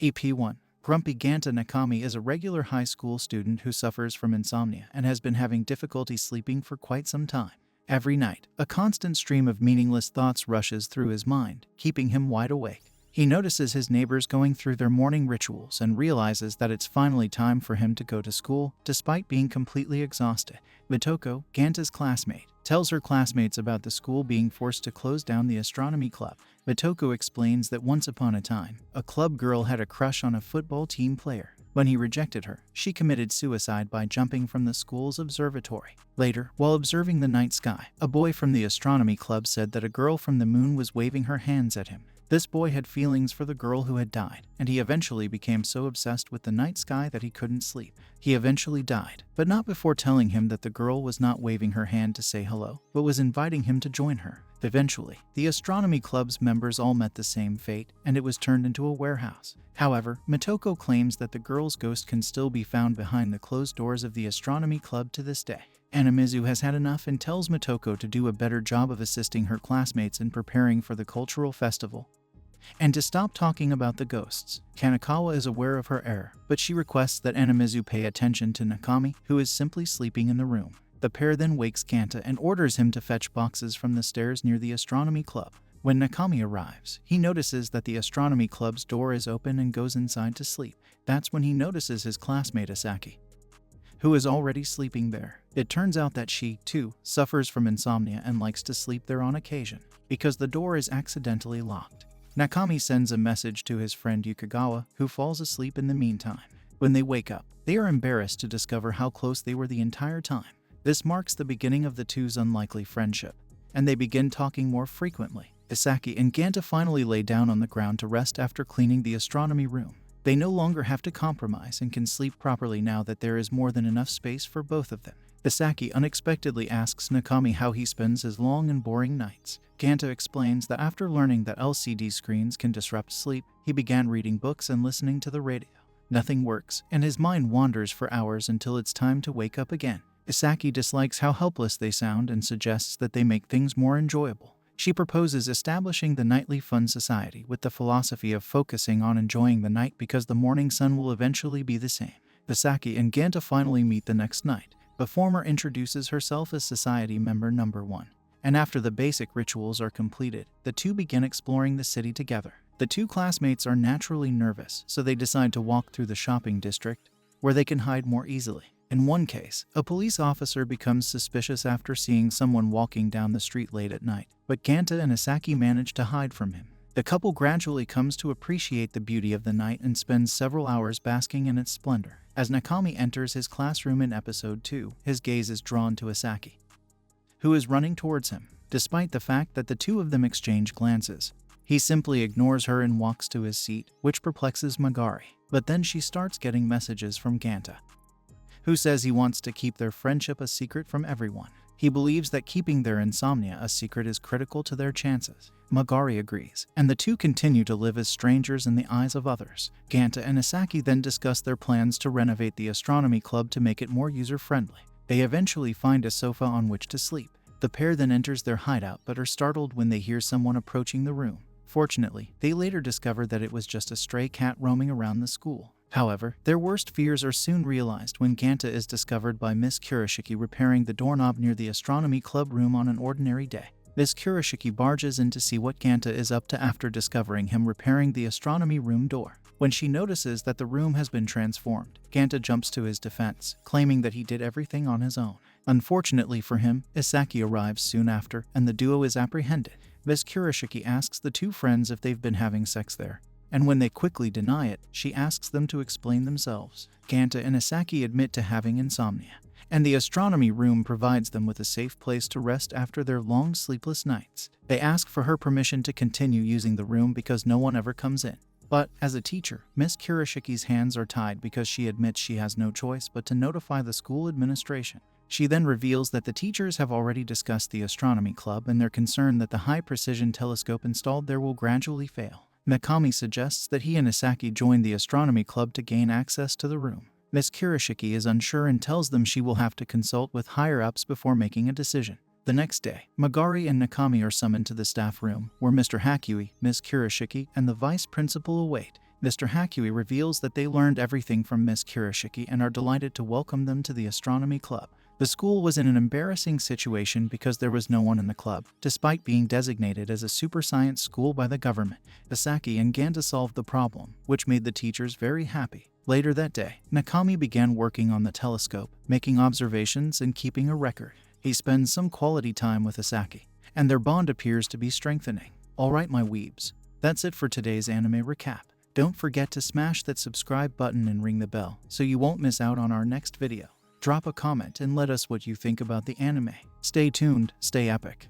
EP1. Grumpy Ganta Nakami is a regular high school student who suffers from insomnia and has been having difficulty sleeping for quite some time. Every night, a constant stream of meaningless thoughts rushes through his mind, keeping him wide awake. He notices his neighbors going through their morning rituals and realizes that it's finally time for him to go to school, despite being completely exhausted. Mitoko, Ganta's classmate, tells her classmates about the school being forced to close down the astronomy club. Mitoko explains that once upon a time, a club girl had a crush on a football team player. When he rejected her, she committed suicide by jumping from the school's observatory. Later, while observing the night sky, a boy from the astronomy club said that a girl from the moon was waving her hands at him. This boy had feelings for the girl who had died, and he eventually became so obsessed with the night sky that he couldn't sleep. He eventually died, but not before telling him that the girl was not waving her hand to say hello, but was inviting him to join her. Eventually, the astronomy club's members all met the same fate, and it was turned into a warehouse. However, Mitoko claims that the girl's ghost can still be found behind the closed doors of the astronomy club to this day. Anamizu has had enough and tells Mitoko to do a better job of assisting her classmates in preparing for the cultural festival, and to stop talking about the ghosts. Kanekawa is aware of her error, but she requests that Anamizu pay attention to Nakami, who is simply sleeping in the room. The pair then wakes Ganta and orders him to fetch boxes from the stairs near the astronomy club. When Nakami arrives, he notices that the astronomy club's door is open and goes inside to sleep. That's when he notices his classmate Asaki, who is already sleeping there. It turns out that she, too, suffers from insomnia and likes to sleep there on occasion, because the door is accidentally locked. Nakami sends a message to his friend Hōkago, who falls asleep in the meantime. When they wake up, they are embarrassed to discover how close they were the entire time. This marks the beginning of the two's unlikely friendship, and they begin talking more frequently. Asaki and Ganta finally lay down on the ground to rest after cleaning the astronomy room. They no longer have to compromise and can sleep properly now that there is more than enough space for both of them. Asaki unexpectedly asks Nakami how he spends his long and boring nights. Ganta explains that after learning that LCD screens can disrupt sleep, he began reading books and listening to the radio. Nothing works, and his mind wanders for hours until it's time to wake up again. Asaki dislikes how helpless they sound and suggests that they make things more enjoyable. She proposes establishing the Nightly Fun Society with the philosophy of focusing on enjoying the night because the morning sun will eventually be the same. Asaki and Ganta finally meet the next night. The former introduces herself as Society Member Number 1. And after the basic rituals are completed, the two begin exploring the city together. The two classmates are naturally nervous, so they decide to walk through the shopping district, where they can hide more easily. In one case, a police officer becomes suspicious after seeing someone walking down the street late at night, but Ganta and Asaki manage to hide from him. The couple gradually comes to appreciate the beauty of the night and spends several hours basking in its splendor. As Nakami enters his classroom in episode 2, his gaze is drawn to Asaki, who is running towards him. Despite the fact that the two of them exchange glances, he simply ignores her and walks to his seat, which perplexes Magari. But then she starts getting messages from Ganta, who says he wants to keep their friendship a secret from everyone. He believes that keeping their insomnia a secret is critical to their chances. Magari agrees, and the two continue to live as strangers in the eyes of others. Ganta and Asaki then discuss their plans to renovate the astronomy club to make it more user-friendly. They eventually find a sofa on which to sleep. The pair then enters their hideout but are startled when they hear someone approaching the room. Fortunately, they later discover that it was just a stray cat roaming around the school. However, their worst fears are soon realized when Ganta is discovered by Miss Kurashiki repairing the doorknob near the astronomy club room on an ordinary day. Miss Kurashiki barges in to see what Ganta is up to after discovering him repairing the astronomy room door. When she notices that the room has been transformed, Ganta jumps to his defense, claiming that he did everything on his own. Unfortunately for him, Asaki arrives soon after, and the duo is apprehended. Miss Kurashiki asks the two friends if they've been having sex there, and when they quickly deny it, she asks them to explain themselves. Ganta and Asaki admit to having insomnia, and the astronomy room provides them with a safe place to rest after their long sleepless nights. They ask for her permission to continue using the room because no one ever comes in. But, as a teacher, Miss Kurashiki's hands are tied because she admits she has no choice but to notify the school administration. She then reveals that the teachers have already discussed the astronomy club and they're concerned that the high-precision telescope installed there will gradually fail. Nakami suggests that he and Asaki join the astronomy club to gain access to the room. Miss Kurashiki is unsure and tells them she will have to consult with higher-ups before making a decision. The next day, Magari and Nakami are summoned to the staff room, where Mr. Hakui, Miss Kurashiki, and the vice principal await. Mr. Hakui reveals that they learned everything from Miss Kurashiki and are delighted to welcome them to the astronomy club. The school was in an embarrassing situation because there was no one in the club, despite being designated as a super science school by the government. Isaki and Ganda solved the problem, which made the teachers very happy. Later that day, Nakami began working on the telescope, making observations and keeping a record. He spends some quality time with Isaki, and their bond appears to be strengthening. Alright my weebs, that's it for today's anime recap. Don't forget to smash that subscribe button and ring the bell so you won't miss out on our next video. Drop a comment and let us what you think about the anime. Stay tuned, stay epic.